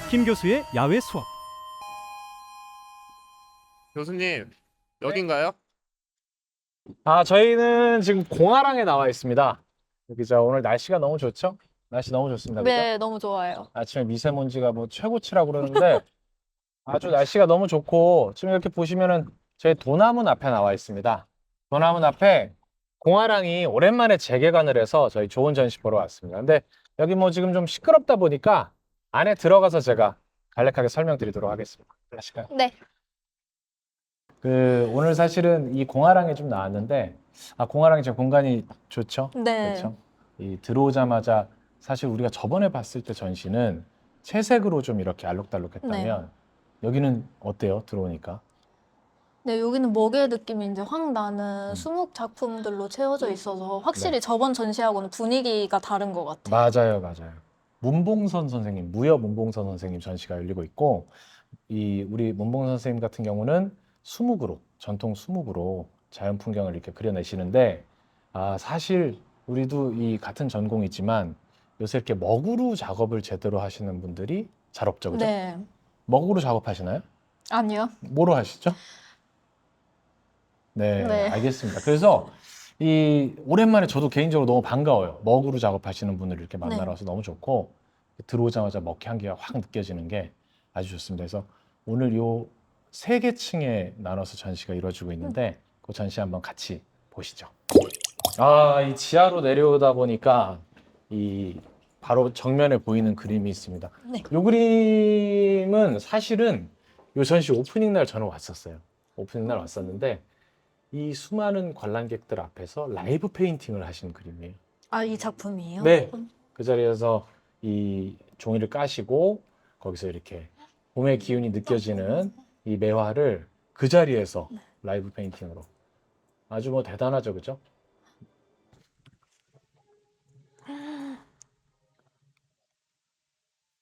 김 교수의 야외 수업. 교수님, 여긴가요? 저희는 지금 공화랑에 나와 있습니다. 여기 오늘 날씨가 너무 좋죠? 날씨 너무 좋습니다. 그죠? 네, 너무 좋아요. 아침에 미세먼지가 뭐 최고치라고 그러는데 아주 날씨가 너무 좋고 지금 이렇게 보시면은 저희 도남문 앞에 나와 있습니다. 도남문 앞에 공화랑이 오랜만에 재개관을 해서 저희 좋은 전시 보러 왔습니다. 근데 여기 뭐 지금 좀 시끄럽다 보니까 안에 들어가서 제가 간략하게 설명드리도록 하겠습니다. 가실까요? 네. 오늘 사실은 이 공화랑에 좀 나왔는데 공화랑이 제 공간이 좋죠? 네. 그렇죠? 이 들어오자마자 사실 우리가 저번에 봤을 때 전시는 채색으로 좀 이렇게 알록달록했다면 여기는 어때요? 들어오니까? 네, 여기는 먹의 느낌이 이제 확 나는 수묵 작품들로 채워져 있어서 확실히 저번 전시하고는 분위기가 다른 것 같아요. 맞아요. 문봉선 선생님, 무여 문봉선 선생님 전시가 열리고 있고 우리 문봉선 선생님 같은 경우는 수묵으로, 전통 수묵으로 자연 풍경을 이렇게 그려내시는데 사실 우리도 이 같은 전공이지만 요새 이렇게 먹으로 작업을 제대로 하시는 분들이 잘 없죠, 그죠? 네. 먹으로 작업하시나요? 아니요. 뭐로 하시죠? 네, 네. 알겠습니다. 그래서 오랜만에 저도 개인적으로 너무 반가워요. 먹으로 작업하시는 분을 이렇게 만나러 와서 너무 좋고 들어오자마자 먹 향기가 확 느껴지는 게 아주 좋습니다. 그래서 오늘 요 3개 층에 나눠서 전시가 이루어지고 있는데 그 전시 한번 같이 보시죠. 이 지하로 내려오다 보니까 바로 정면에 보이는 그림이 있습니다. 네. 요 그림은 사실은 요 전시 오프닝 날 저는 왔었어요. 오프닝 날 왔었는데 이 수많은 관람객들 앞에서 라이브 페인팅을 하신 그림이에요. 이 작품이에요? 네. 그 자리에서 이 종이를 까시고 거기서 이렇게 봄의 기운이 느껴지는 이 매화를 그 자리에서 라이브 페인팅으로 아주 뭐 대단하죠, 그죠?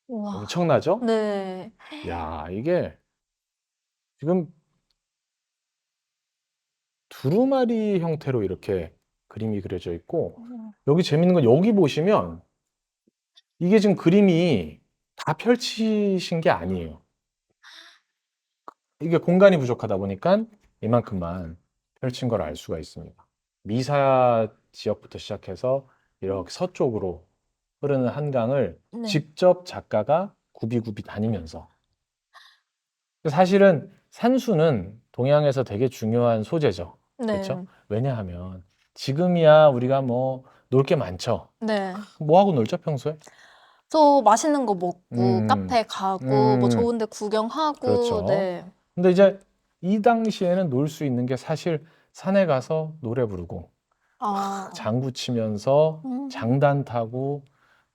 우와. 엄청나죠? 네. 야, 이게 지금 두루마리 형태로 이렇게 그림이 그려져 있고 여기 재밌는 건 여기 보시면 이게 지금 그림이 다 펼치신 게 아니에요. 이게 공간이 부족하다 보니까 이만큼만 펼친 걸 알 수가 있습니다. 미사 지역부터 시작해서 이렇게 서쪽으로 흐르는 한강을 네. 직접 작가가 굽이굽이 다니면서 사실은 산수는 동양에서 되게 중요한 소재죠. 네. 그렇죠? 왜냐하면 지금이야 우리가 뭐 놀 게 많죠. 네. 뭐 하고 놀죠, 평소에? 저 맛있는 거 먹고 음. 카페 가고 뭐 좋은 데 구경하고 그렇죠. 네. 근데 이제 이 당시에는 놀 수 있는 게 사실 산에 가서 노래 부르고 장구 치면서 장단 타고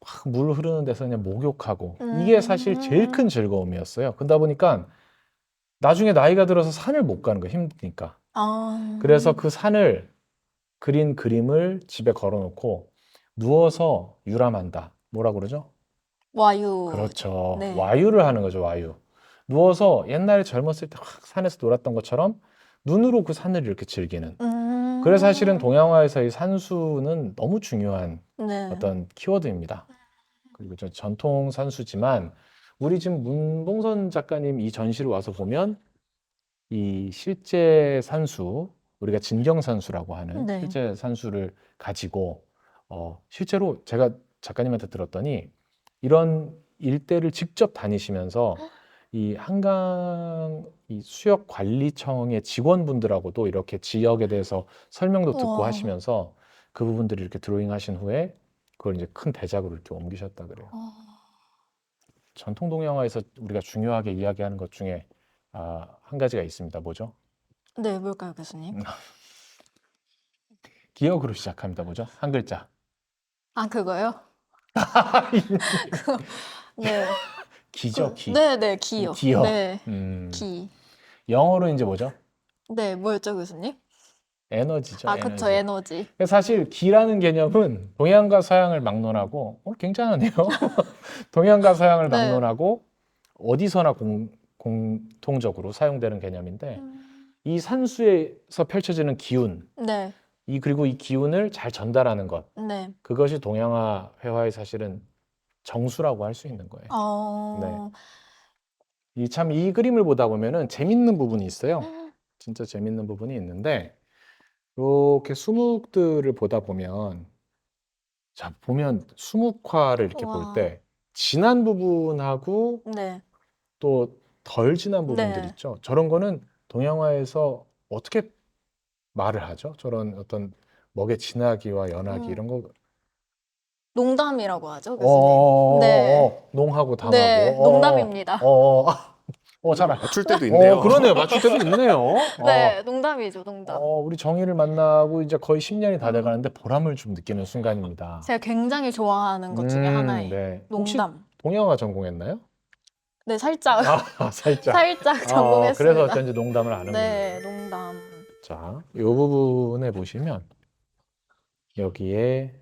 막 물 흐르는 데서 그냥 목욕하고 이게 사실 제일 큰 즐거움이었어요. 그러다 보니까 나중에 나이가 들어서 산을 못 가는 거예요. 힘드니까. 그래서 그 산을 그린 그림을 집에 걸어놓고 누워서 유람한다. 뭐라 그러죠? 와유. 그렇죠. 네. 와유를 하는 거죠, 와유. 누워서 옛날에 젊었을 때 확 산에서 놀았던 것처럼 눈으로 그 산을 이렇게 즐기는. 그래서 사실은 동양화에서 이 산수는 너무 중요한 네. 어떤 키워드입니다. 그리고 저 전통 산수지만 우리 지금 문봉선 작가님 이 전시를 와서 보면 이 실제 산수, 우리가 진경산수라고 하는 네. 실제 산수를 가지고 실제로 제가 작가님한테 들었더니 이런 일대를 직접 다니시면서 이 한강 이 수역관리청의 직원분들하고도 이렇게 지역에 대해서 설명도 듣고 우와. 하시면서 그 부분들을 이렇게 드로잉 하신 후에 그걸 이제 큰 대작으로 이렇게 옮기셨다 그래요. 전통 동양화에서 우리가 중요하게 이야기하는 것 중에 한 가지가 있습니다. 뭐죠? 네, 뭘까요, 교수님? 기역으로 시작합니다. 뭐죠? 한 글자. 그거요? 네. 기죠, 기. 네, 기요. 기역. 네, 기. 기. 영어로 이제 뭐죠? 네, 뭐였죠, 교수님? 에너지죠. 그쵸, 에너지. 사실 기라는 개념은 동양과 서양을 막론하고 굉장하네요. 동양과 서양을 네. 막론하고 어디서나 공통적으로 사용되는 개념인데 이 산수에서 펼쳐지는 기운, 네, 그리고 이 기운을 잘 전달하는 것, 네. 그것이 동양화 회화의 사실은 정수라고 할 수 있는 거예요. 어. 이 그림을 보다 보면은 재밌는 부분이 있어요. 진짜 재밌는 부분이 있는데 이렇게 수묵들을 보다 보면 자 보면 수묵화를 이렇게 볼 와. 때 진한 부분하고 네. 또 덜 진한 부분들 네. 있죠. 저런 거는 동양화에서 어떻게 말을 하죠? 저런 어떤 먹의 진하기와 연하기 음. 이런 거 농담이라고 하죠, 교수님. 네. 농하고 담하고 네, 농담입니다. 잘 알. 맞출 때도 있네요. 그러네요. 맞출 때도 있네요. 네, 농담이죠, 농담. 우리 정희를 만나고 이제 거의 10년이 다 돼가는데 보람을 좀 느끼는 순간입니다. 제가 굉장히 좋아하는 것 중에 하나예요. 네. 혹시 농담. 동양화 전공했나요? 네, 살짝 살짝. 살짝 전공했습니다. 그래서 어쩐지 농담을 아는군요. 네, 농담. 자, 이 부분에 보시면 여기에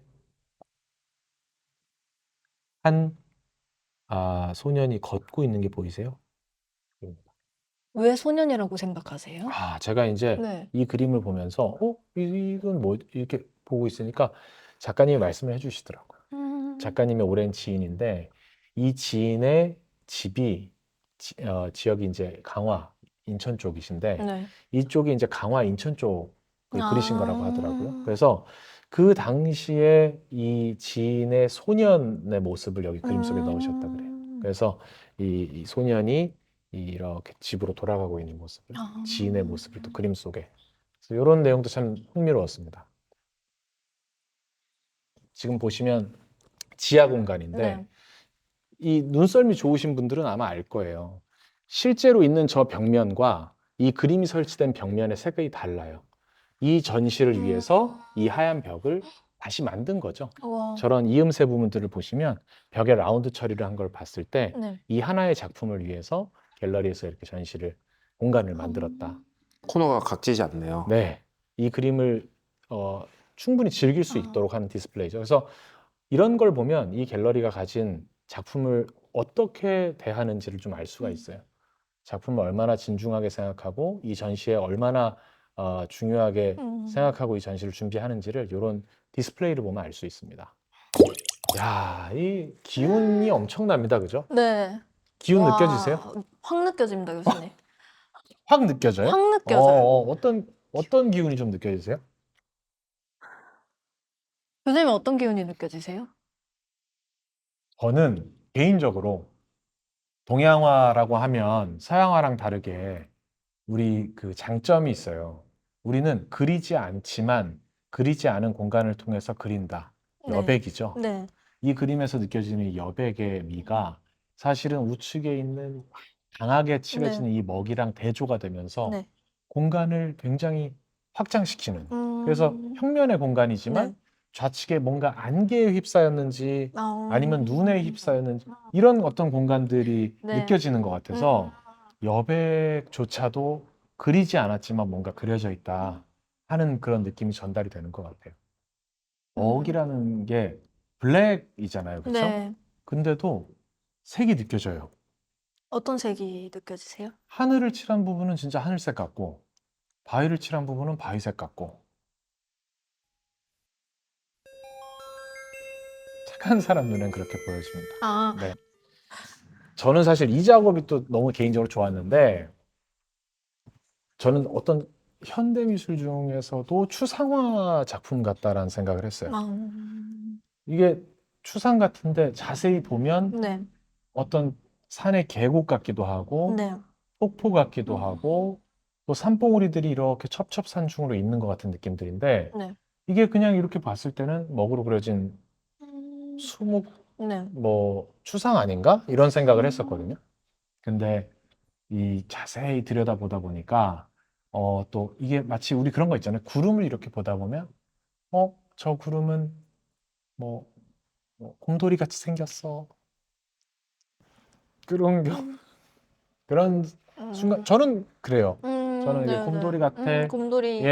한 소년이 걷고 있는 게 보이세요? 왜 소년이라고 생각하세요? 제가 이제 네. 이 그림을 보면서 이건 뭐 이렇게 보고 있으니까 작가님이 말씀을 해주시더라고요. 작가님의 오랜 지인인데 이 지인의 집이 지역이 이제 강화 인천 쪽이신데 네. 이쪽이 이제 강화 인천 쪽을 그리신 거라고 하더라고요. 아. 그래서 그 당시에 이 지인의 소년의 모습을 여기 그림 속에 넣으셨다 그래요. 그래서 이 소년이 이렇게 집으로 돌아가고 있는 모습을 지인의 모습을 또 그림 속에 그래서 이런 내용도 참 흥미로웠습니다. 지금 보시면 지하 공간인데 네. 이 눈썰미 좋으신 분들은 아마 알 거예요. 실제로 있는 저 벽면과 이 그림이 설치된 벽면의 색이 달라요. 이 전시를 위해서 이 하얀 벽을 다시 만든 거죠. 우와. 저런 이음새 부분들을 보시면 벽에 라운드 처리를 한 걸 봤을 때 네. 이 하나의 작품을 위해서 갤러리에서 이렇게 전시를 공간을 만들었다. 코너가 각지지 않네요. 네, 이 그림을 충분히 즐길 수 있도록 하는 디스플레이죠. 그래서 이런 걸 보면 이 갤러리가 가진 작품을 어떻게 대하는지를 좀 알 수가 있어요. 작품을 얼마나 진중하게 생각하고 이 전시에 얼마나 중요하게 생각하고 이 전시를 준비하는지를 이런 디스플레이를 보면 알 수 있습니다. 야, 이 기운이 엄청납니다, 그죠? 네. 기운 와, 느껴지세요? 확 느껴집니다, 교수님. 확 느껴져요? 확 느껴져요. 어떤 기운이 좀 느껴지세요? 교수님 어떤 기운이 느껴지세요? 저는 개인적으로 동양화라고 하면 서양화랑 다르게 우리 그 장점이 있어요. 우리는 그리지 않지만 그리지 않은 공간을 통해서 그린다. 네. 여백이죠. 네. 이 그림에서 느껴지는 이 여백의 미가 사실은 우측에 있는 강하게 칠해지는 이 먹이랑 대조가 되면서 네. 공간을 굉장히 확장시키는. 그래서 평면의 공간이지만 네. 좌측에 뭔가 안개에 휩싸였는지 아니면 눈에 휩싸였는지 이런 어떤 공간들이 네. 느껴지는 것 같아서 여백조차도 그리지 않았지만 뭔가 그려져 있다 하는 그런 느낌이 전달이 되는 것 같아요. 먹이라는 게 블랙이잖아요, 그렇죠? 네. 근데도 색이 느껴져요. 어떤 색이 느껴지세요? 하늘을 칠한 부분은 진짜 하늘색 같고 바위를 칠한 부분은 바위색 같고 착한 사람 눈엔 그렇게 보여집니다. 아, 네. 저는 사실 이 작업이 또 너무 개인적으로 좋았는데 저는 어떤 현대미술 중에서도 추상화 작품 같다라는 생각을 했어요. 이게 추상 같은데 자세히 보면 네. 어떤 산의 계곡 같기도 하고 네. 폭포 같기도 하고 또 산봉우리들이 이렇게 첩첩산중으로 있는 것 같은 느낌들인데 네. 이게 그냥 이렇게 봤을 때는 먹으로 그려진 수묵 네. 뭐 추상 아닌가? 이런 생각을 했었거든요. 근데 이 자세히 들여다보다 보니까 또 이게 마치 우리 그런 거 있잖아요. 구름을 이렇게 보다 보면 저 구름은 뭐 곰돌이 같이 생겼어. 그런 순간 저는 그래요. 저는 이게 네, 곰돌이 네. 같아. 곰돌이.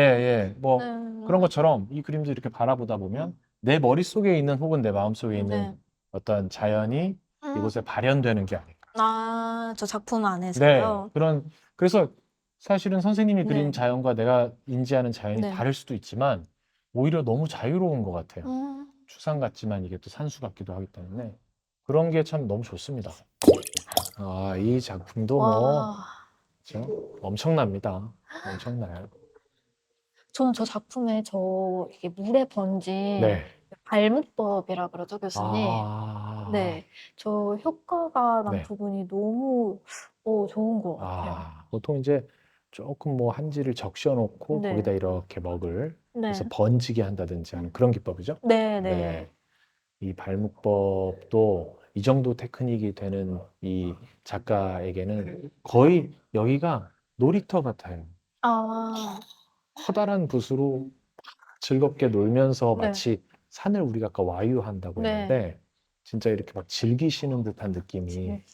뭐 네. 그런 것처럼 이 그림도 이렇게 바라보다 보면 내 머릿속에 있는 혹은 내 마음속에 있는 네. 어떤 자연이 이곳에 발현되는 게 아닐까. 아, 저 작품 네. 안에서요? 그래서 사실은 선생님이 네. 그린 자연과 내가 인지하는 자연이 네. 다를 수도 있지만 오히려 너무 자유로운 것 같아요. 음. 추상 같지만 이게 또 산수 같기도 하기 때문에 그런 게 참 너무 좋습니다. 이 작품도 뭐 와, 그렇죠? 엄청납니다. 엄청나요. 저는 저 작품에 이게 물에 번진 네. 발목법이라 그러죠, 교수님. 아, 네, 저 효과가 난 네. 부분이 너무 좋은 것 같아요. 보통 이제 조금 뭐 한지를 적셔 놓고 네, 거기다 이렇게 먹을 그래서 네, 번지게 한다든지 하는 그런 기법이죠. 네, 네. 네. 이 발목법도 이 정도 테크닉이 되는 이 작가에게는 거의 여기가 놀이터 같아요. 아, 커다란 붓으로 즐겁게 놀면서 네, 마치 산을 우리가 아까 와유한다고 네. 했는데 진짜 이렇게 막 즐기시는 듯한 느낌이 네.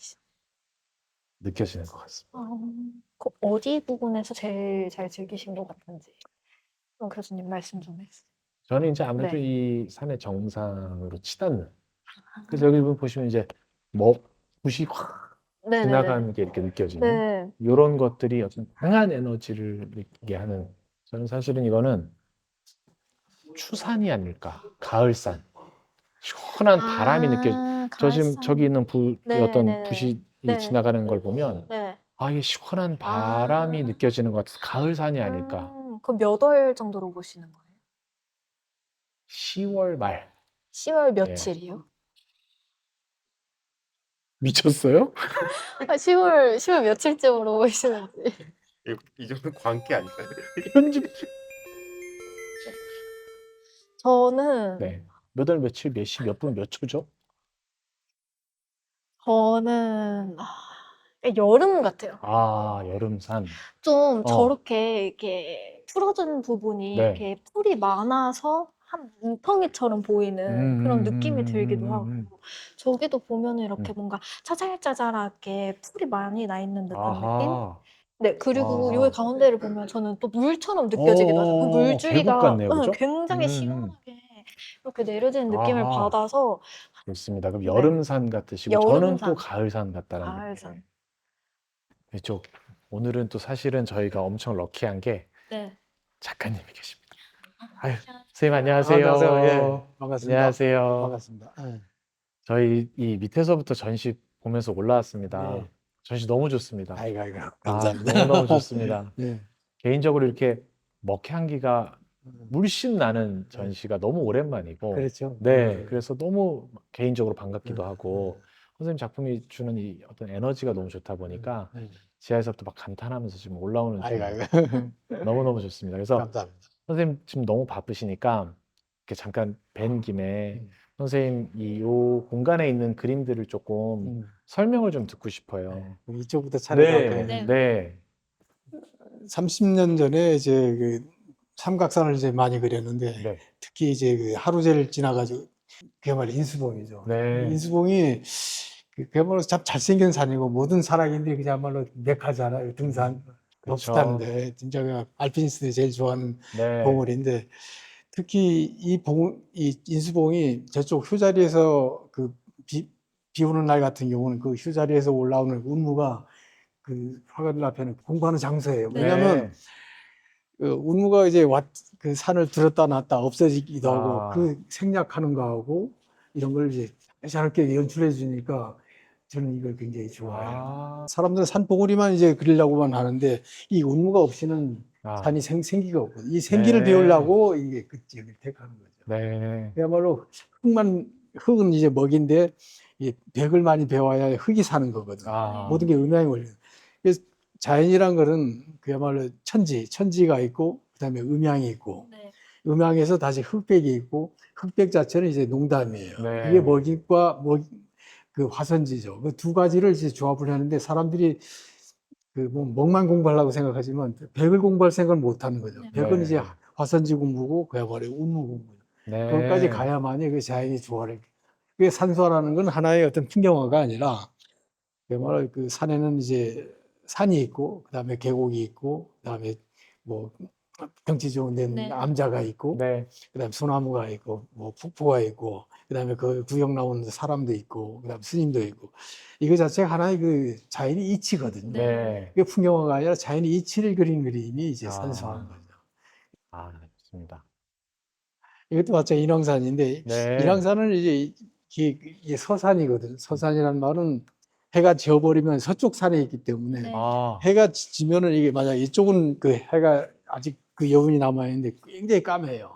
느껴지는 것 같습니다. 그 어디 부분에서 제일 잘 즐기신 것 같은지 교수님 말씀 좀 해주세요. 저는 이제 아무래도 네. 이 산의 정상으로 치닫는 그래서 여기 보시면 이제 뭐 붓이 확 네네네. 지나가는 게 이렇게 느껴지는 네. 이런 것들이 어떤 강한 에너지를 느끼게 하는 저는 사실은 이거는 추산이 아닐까 가을산 시원한 바람이 저 지금 저기 가을산. 있는 어떤 네네네. 붓이 네. 지나가는 걸 보면 네. 이게 시원한 바람이 아. 느껴지는 것 같아서 가을산이 아닐까. 그럼 몇 월 정도로 보시는 거예요? 10월 말. 10월 예. 며칠이요? 미쳤어요? 10월 며칠쯤으로 보시는지. 이 정도 광기 아닐까요? 편집. 저는 네. 몇 월 며칠 몇 시 몇 분 몇 초죠? 저는 여름 같아요. 여름산. 좀 어. 저렇게 이렇게 풀어진 부분이 네. 이렇게 풀이 많아서 한 뭉텅이처럼 보이는 그런 느낌이 들기도 하고 저기도 보면은 이렇게 뭔가 짜잘짜잘하게 풀이 많이 나 있는 듯한 느낌? 아하. 네, 그리고 아하. 여기 가운데를 보면 저는 또 물처럼 느껴지기도 하죠. 그 계곡 물줄기가 같네요, 그죠? 굉장히 시원하게 이렇게 내려지는 느낌을 아하. 받아서 좋습니다. 그럼 네. 여름산 같으시고 저는 또 여름산. 가을산 같다는 가을산. 이쪽 오늘은 또 사실은 저희가 엄청 럭키한 게 네. 작가님이 계십니다. 아유, 선생님 안녕하세요. 안녕하세요. 예, 반갑습니다. 안녕하세요. 반갑습니다. 예. 저희 이 밑에서부터 전시 보면서 올라왔습니다. 예. 전시 너무 좋습니다. 아이고, 감사합니다. 너무너무 좋습니다. 예. 개인적으로 이렇게 먹향기가 음, 물씬 나는 전시가 너무 오랜만이고 그렇죠. 네, 그래서 너무 개인적으로 반갑기도 음, 하고 선생님 작품이 주는 이 어떤 에너지가 너무 좋다 보니까 예. 지하에서부터 막 감탄하면서 지금 올라오는 아이고, 중 너무너무 좋습니다. 그래서 감사합니다. 선생님 지금 너무 바쁘시니까 이렇게 잠깐 뵌 김에 음. 선생님 요 공간에 있는 그림들을 조금 음, 설명을 좀 듣고 싶어요. 예. 그럼 이쪽부터 차려갈까요? 네. 네. 30년 전에 이제 그 삼각산을 이제 많이 그렸는데 네. 특히 이제 그 하루제를 지나가지고 그야말로 인수봉이죠. 네. 인수봉이 그야말로 참 잘생긴 산이고 모든 산악인들이 그야말로 메카잖아요. 등산 그쵸. 높다는데 진짜 그 알피니스트들이 제일 좋아하는 네. 봉우리인데 특히 이 인수봉이 저쪽 휴자리에서 비 오는 날 같은 경우는 그 휴자리에서 올라오는 운무가 그 화가들 앞에는 공부하는 장소예요. 네. 왜냐하면 그 운무가 이제 그 산을 들었다 놨다 없어지기도 하고 그 생략하는 거하고 이런 걸 이제 자연스럽게 연출해 주니까 저는 이걸 굉장히 좋아해요. 사람들은 산 봉우리만 이제 그리려고만 하는데 이 운무가 없이는 산이 생기가 없거든요. 이 생기를 네. 배우려고 이게 그 지역을 택하는 거죠. 네. 그야말로 흙은 이제 먹인데 이 벽을 많이 배워야 흙이 사는 거거든요. 모든 게 음양이 올려요. 그래서 자연이란 거는 그야말로 천지가 있고 그다음에 음양이 있고 네. 음양에서 다시 흑백이 있고 흑백 자체는 이제 농담이에요. 네. 그게 먹잇과 그 화선지죠. 그 두 가지를 이제 조합을 하는데 사람들이 그 뭐 먹만 공부하려고 생각하지만 벽을 공부할 생각을 못 하는 거죠. 네. 벽은 네. 이제 화선지 공부고 그야말로 운무 공부죠. 네. 그것까지 가야만이 그 자연이 조화를. 그게 산수화라는 건 하나의 어떤 풍경화가 아니라 그야말로 그 산에는 이제 산이 있고 그다음에 계곡이 있고 그다음에 뭐 경치 좋은 데는 네. 암자가 있고 네. 그다음에 소나무가 있고 뭐 폭포가 있고 그다음에 그 구경 나오는 사람도 있고 그다음에 스님도 있고 이거 자체가 하나의 그 자연의 이치거든요. 네. 그게 풍경화가 아니라 자연의 이치를 그린 그림이 이제 아. 산수화인 거죠. 좋습니다. 이것도 마찬가지 인왕산인데 네. 인왕산은 이제 이게 서산이거든. 서산이라는 말은 해가 지어버리면 서쪽 산에 있기 때문에 네. 아, 해가 지면은 이게 만약 이쪽은 그 해가 아직 그 여분이 남아 있는데 굉장히 까매요.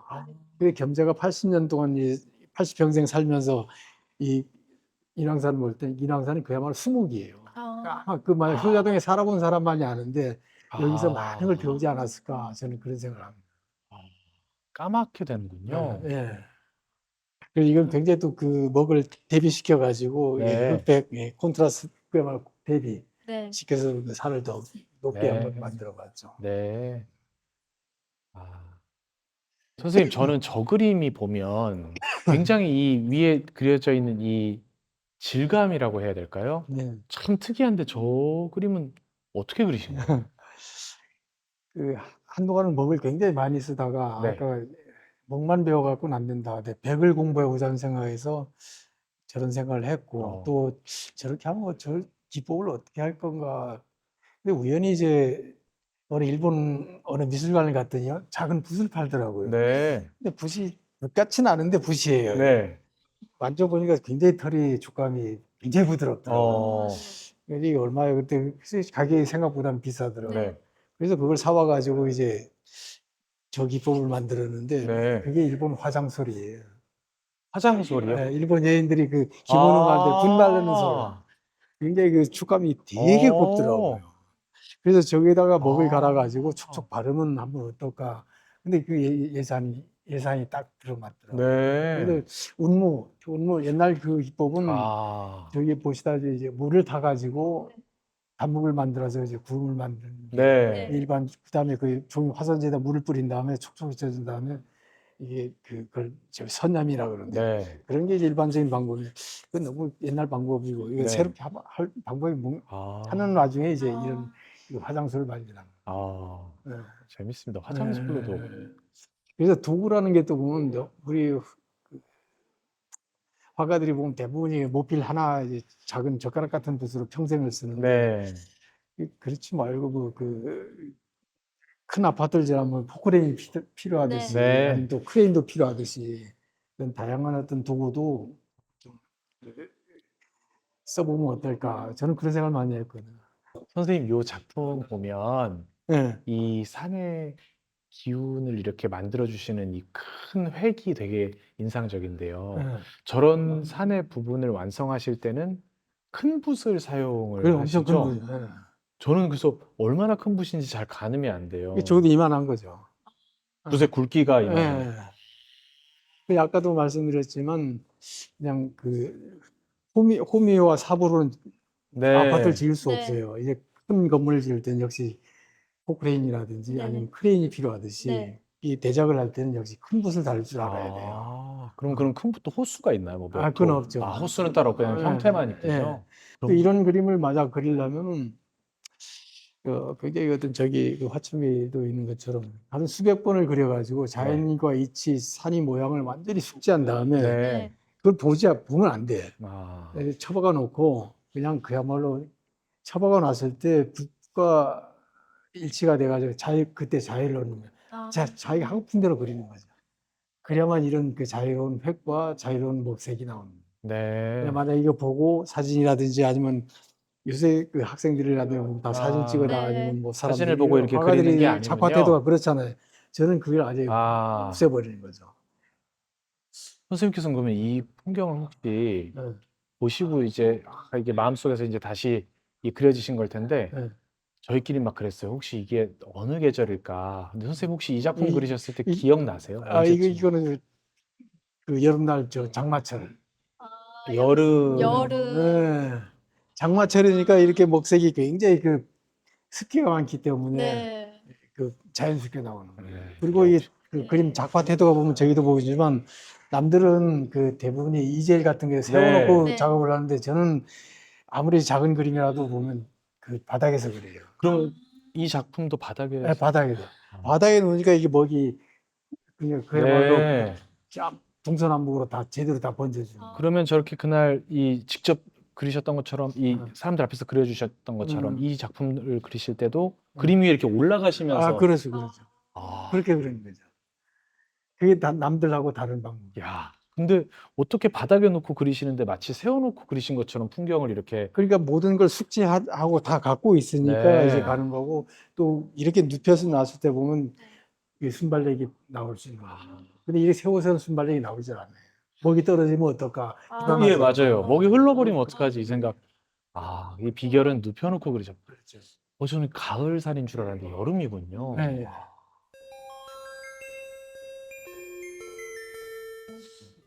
그 겸재가 80년 동안 80평생 살면서 이 인왕산을 볼 때 인왕산이 그야말로 수목이에요. 아, 아마 그 만약 효자동에 살아본 사람만이 아는데 여기서 아. 많은 걸 배우지 않았을까 저는 그런 생각을 합니다. 까맣게 되는군요. 예. 그리고 이건 굉장히 또 그 먹을 대비시켜 가지고 네. 흑백 콘트라스트 그야말로 대비 네. 시켜서 그 산을 더 높게 네. 한번 만들어 봤죠. 네. 아. 선생님, 저는 저 그림이 보면 굉장히 이 위에 그려져 있는 이 질감이라고 해야 될까요? 네. 참 특이한데 저 그림은 어떻게 그리신 거예요? 그 한동안은 먹을 굉장히 많이 쓰다가 네. 아까 먹만 배워 갖고는 안 된다. 내 백을 공부해 보자는 생각에서 저런 생각을 했고 또 저렇게 하면 저 기법을 어떻게 할 건가. 근데 우연히 이제 어느 일본 어느 미술관을 갔더니 작은 붓을 팔더라고요. 네. 근데 붓이 붓 같지는 않은데 붓이에요. 네. 만져보니까 굉장히 털이 촉감이 굉장히 부드럽더라고요. 어. 그래서 이게 얼마예요? 그때 가격이 생각보다는 비싸더라고요. 네. 그래서 그걸 사와 가지고 이제 저 기법을 만들었는데 네. 그게 일본 화장소리예요. 화장소리요? 네, 일본 여인들이 그 기모노 만들 붓 바르는 소리. 굉장히 그 촉감이 되게 곱더라고요. 그래서 저기에다가 먹을 갈아 가지고 촉촉 바르면 한번 어떨까. 근데 그 예산이 딱 들어맞더라고요. 네. 그래서 운무 옛날 그 기법은 아. 저기 보시다시피 이제 물을 타 가지고 단묵을 만들어서 이제 구름을 만드는 네. 일반 그다음에 그 종이 화선지에다 물을 뿌린 다음에 촉촉히 쪄준 다음에 이게 그걸 저 선염이라 그러는데 네. 그런 게 이제 일반적인 방법이에요. 그건 너무 옛날 방법이고 이거 네. 새롭게 할 방법이 하는 와중에 이제 이런 이 화장술을 만드는 아. 네. 재밌습니다. 화장실로도. 그래서 도구라는 게 또 보면 우리 그 화가들이 보면 대부분이 모필 하나 이제 작은 젓가락 같은 붓으로 평생을 쓰는데 네. 그렇지 말고 큰 아파트를 지으면 포크레인이 필요하듯이 네. 아니면 또 크레인도 필요하듯이 그런 다양한 어떤 도구도 좀 써보면 어떨까 저는 그런 생각을 많이 했거든요. 선생님, 요 작품 보면 네. 이 산의 기운을 이렇게 만들어 주시는 이 큰 획이 되게 인상적인데요. 네. 저런 산의 부분을 완성하실 때는 큰 붓을 사용을 그래 엄청 큰 하시죠? 붓. 네. 저는 그래서 얼마나 큰 붓인지 잘 가늠이 안 돼요. 이게 적어도 이만한 거죠. 붓의 굵기가 이만한. 네. 그 아까도 말씀드렸지만 그냥 그 호미와 삽으로는 네. 아파트를 지을 수 네. 없어요. 이제 큰 건물을 지을 때는 역시 포크레인이라든지 네네. 아니면 크레인이 필요하듯이 네. 이 대작을 할 때는 역시 큰 붓을 다룰 줄 알아야 돼요. 아, 그럼 큰 붓도 호수가 있나요? 뭐 몇 그건 호? 없죠. 아, 호수는 따로 그냥 네. 형태만 있군요. 네. 또 그럼 이런 그림을 만약 그리려면은 굉장히 어떤 저기 그 화천미도 있는 것처럼 한 수백 번을 그려가지고 자연과 이치, 산이 모양을 완전히 숙지한 다음에 네. 네. 그걸 보면 안 돼. 아. 처박아 놓고 그냥 그야말로 처박아 놨을 때 붓과 일치가 돼가지고 그때 자유를 얻는 거예요. 아, 자기가 하고 싶은 대로 그리는 거죠. 그래야만 이런 그 자유로운 획과 자유로운 먹색이 나오는 거예요. 네. 만약 이거 보고 사진이라든지 아니면 요새 그 학생들이라든지 다 사진 찍어 네. 나가지고 뭐 사진을 보고 이렇게 화가들이 그리는 게 작화 아니군요. 태도가 그렇잖아요. 저는 그걸 아예 아. 없애버리는 거죠. 선생님께서는 그러면 이 풍경을 혹시 네. 보시고 이제 이게 마음속에서 이제 다시 그려지신 걸 텐데 네. 저희끼리 막 그랬어요. 혹시 이게 어느 계절일까? 근데 선생님 혹시 이 작품 이- 그리셨을 때 이- 기억나세요? 언제쯤? 이거는 그 여름날 저 장마철. 아, 여름. 여름. 네. 장마철이니까 이렇게 먹색이 굉장히 그 습기가 많기 때문에 네. 그 자연스럽게 나오는 거예요. 네. 그리고 이 그 네. 그림 작화 태도가 보면 저희도 보이지만 남들은 그 대부분이 이젤 같은 게 세워놓고 네. 작업을 하는데 저는 아무리 작은 그림이라도 보면 그 바닥에서 그래요. 그럼 이 작품도 바닥에 네, 바닥에서. 바닥에 놓으니까 이게 먹이 그야말로 네. 동서남북으로 다 제대로 다 번져주는. 아. 그러면 저렇게 그날 이 직접 그리셨던 것처럼 이 음. 사람들 앞에서 그려주셨던 것처럼 음. 이 작품을 그리실 때도 그림 위에 이렇게 올라가시면서 그렇죠. 아, 그렇게 그리는 거죠. 그게 남들하고 다른 방법. 야, 근데 어떻게 바닥에 놓고 그리시는데 마치 세워놓고 그리신 것처럼 풍경을 이렇게. 그러니까 모든 걸 숙지하고 다 갖고 있으니까 네. 이제 가는 거고, 또 이렇게 눕혀서 놨을 때 보면 이게 순발력이 나올 수 있는 거예요. 근데 이렇게 세워서는 순발력이 나오질 않아요. 먹이 떨어지면 어떨까? 아. 예, 맞아요. 먹이 흘러버리면 어떡하지 이 생각. 아, 이 비결은 눕혀놓고 그리셨. 그렇죠. 저는 가을살인 줄 알았는데 여름이군요. 네.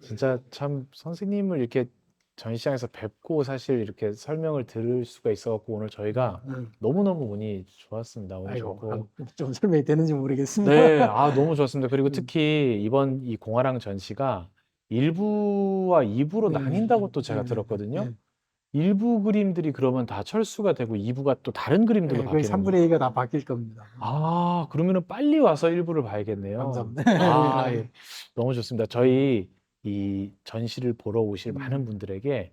진짜 참 선생님을 이렇게 전시장에서 뵙고 사실 이렇게 설명을 들을 수가 있어갖고 오늘 저희가 너무너무 운이 좋았습니다. 오늘 아이고, 좋고. 좀 설명이 되는지 모르겠습니다. 네, 아, 너무 좋았습니다. 그리고 특히 이번 이 공화랑 전시가 1부와 2부로 나뉜다고 또 제가 들었거든요. 네. 일부 그림들이 그러면 다 철수가 되고 2부가 또 다른 그림들로 거의 바뀌는 3분의 2가 다 바뀔 겁니다. 아, 그러면은 빨리 와서 1부를 봐야겠네요. 감사합니다. 아, 예. 너무 좋습니다. 저희 이 전시를 보러 오실 음. 많은 분들에게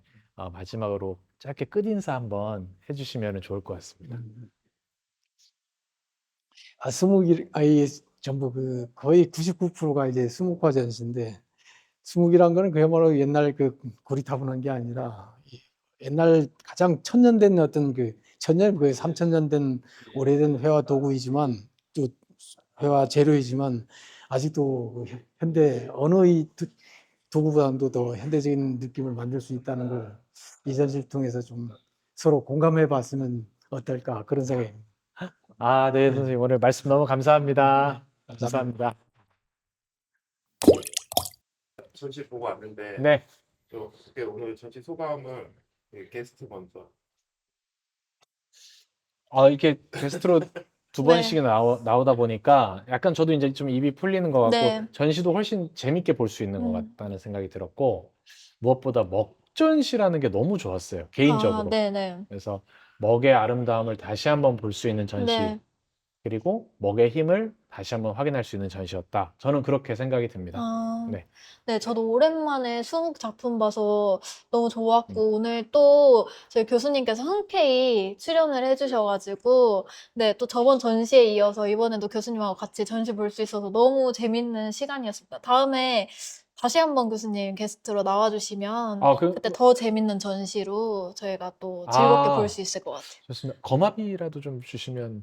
마지막으로 짧게 끝인사 한번 해주시면 좋을 것 같습니다. 수목이 아예 전부 그 거의 99%가 이제 수목화 전시인데, 수목이란 거는 그야말로 옛날 그 고리타분한 게 아니라 옛날 가장 천년된 어떤 그 천년 그 3000년 된 오래된 회화 도구이지만, 또 회화 재료이지만 아직도 그 현대 어느 이 도구보다도 더 현대적인 느낌을 만들 수 있다는 걸 이 전시를 통해서 좀 서로 공감해 봤으면 어떨까, 그런 생각입니다. 아, 네, 선생님 오늘 말씀 너무 감사합니다. 감사합니다. 감사합니다. 전시 보고 왔는데 네. 저 어떻게 오늘 전시 소감을 게스트 먼저. 이렇게 게스트로 두 네. 번씩이나 나오다 보니까 약간 저도 이제 좀 입이 풀리는 것 같고 네. 전시도 훨씬 재밌게 볼 수 있는 것 같다는 생각이 들었고, 무엇보다 먹전시라는 게 너무 좋았어요, 개인적으로. 네네. 그래서 먹의 아름다움을 다시 한번 볼 수 있는 전시, 네. 그리고 먹의 힘을 다시 한번 확인할 수 있는 전시였다. 저는 그렇게 생각이 듭니다. 네. 네, 저도 오랜만에 수목 작품 봐서 너무 좋았고, 오늘 또 저희 교수님께서 흔쾌히 출연을 해주셔가지고, 네, 또 저번 전시에 이어서 이번에도 교수님하고 같이 전시 볼 수 있어서 너무 재밌는 시간이었습니다. 다음에 다시 한번 교수님 게스트로 나와주시면 그때 더 재밌는 전시로 저희가 또 즐겁게 볼 수 있을 것 같아요. 좋습니다. 거마비라도 좀 주시면.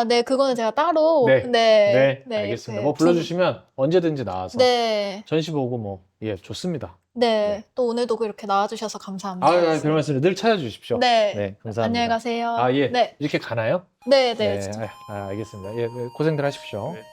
네, 그거는 제가 따로. 네, 알겠습니다. 뭐 불러주시면 언제든지 나와서 네. 전시 보고 예, 좋습니다. 네, 또 오늘도 그렇게 나와주셔서 감사합니다. 별 말씀을 늘 찾아주십시오. 네. 감사합니다. 안녕히 가세요. 예. 네. 이렇게 가나요? 네. 알겠습니다. 예, 고생들 하십시오. 네.